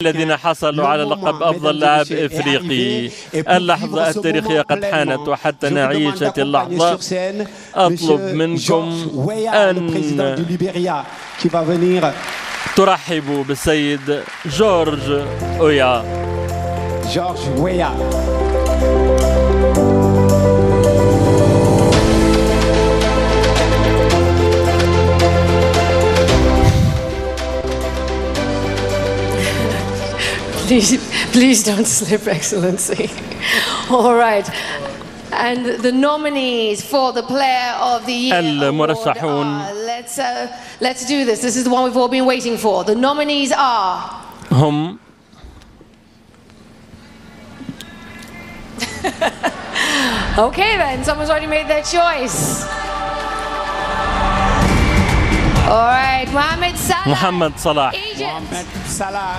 الذين حصلوا على لقب أفضل لاعب إفريقي. اللحظة التاريخية قد حانت وحتى نعيش هذه اللحظة أطلب منكم أن ترحبوا بالسيد جورج أويا. Please don't slip, Excellency. All right. And the nominees for the Player of the Year المرشحون award let's do this. This is the one we've all been waiting for. The nominees are هم Okay then, someone's already made their choice. All right, محمد صلاح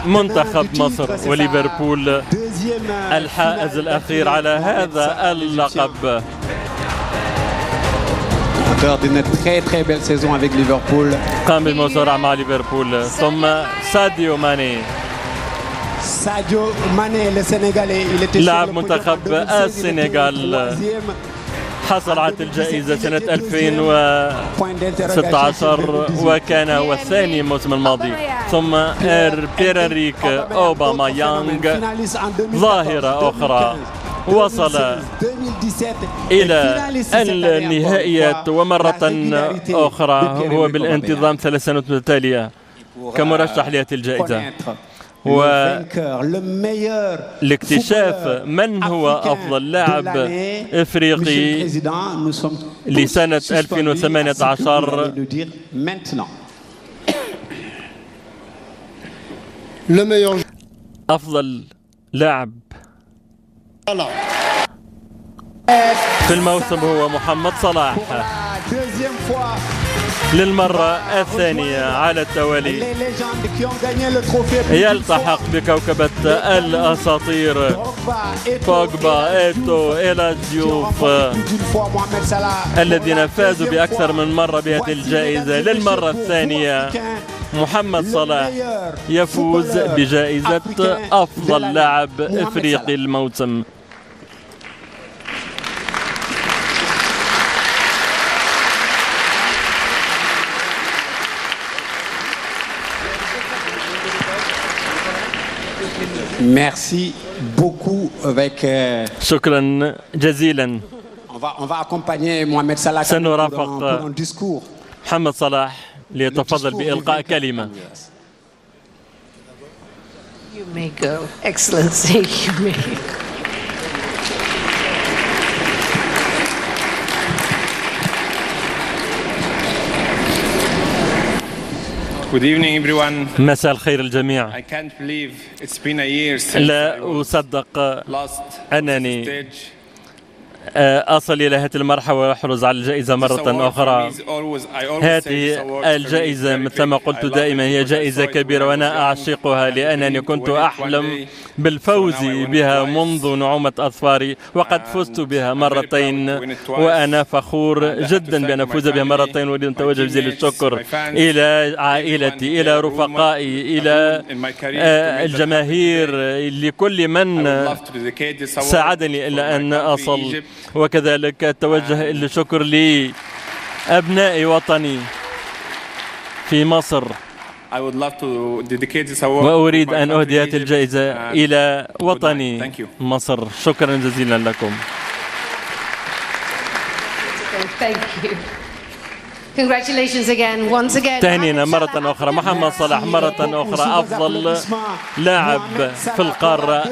منتخب مصر وليفربول الحائز الأخير على هذا اللقب. قام بالمصارعة مع ليفربول. ثم ساديو ماني لاعب منتخب السنغال، حصل على الجائزة سنة 2016 وكان هو الثاني الموسم الماضي. ثم بيريريك أوباميانغ ظاهرة أخرى، وصل إلى النهائيات ومرة أخرى هو بالانتظام 3 سنوات متتالية كمرشح لهذه الجائزة. والاكتشاف من هو أفضل لاعب إفريقي لسنة 2018 أفضل لاعب في الموسم هو محمد صلاح. للمرة الثانية على التوالي يلتحق بكوكبة الأساطير بوجبا، إيتو، إلى ضيوف الذين فازوا بأكثر من مرة بهذه الجائزة. للمرة الثانية محمد صلاح يفوز بجائزة أفضل لاعب إفريقي الموسم. Merci beaucoup avec شكرا جزيلا. On va accompagner Mohamed Salah سنرافق pour un discours. محمد صلاح ليتفضل بإلقاء كلمة. You may go, Excellency. You may. Good evening everyone. مساء الخير الجميع. I can't believe it's been a year since لا أصدق أنني أصل إلى هذه المرحلة وأحرز على الجائزة مرة أخرى. هذه الجائزة مثلما قلت دائما هي جائزة كبيرة وأنا أعشقها لأنني كنت أحلم بالفوز بها منذ نعومة أظفاري، وقد فزت بها مرتين وأنا فخور جدا بأن أفوز بها مرتين. ولي أتوجه جزيل الشكر إلى عائلتي، إلى رفقائي، إلى الجماهير، لكل من ساعدني إلى أن أصل. وكذلك أتوجه الشكر لأبناء وطني في مصر، وأريد أن أهدي هذه الجائزة إلى وطني مصر. شكرا جزيلا لكم. تهنينا مرة أخرى محمد صلاح مرة أخرى أفضل لاعب في القارة.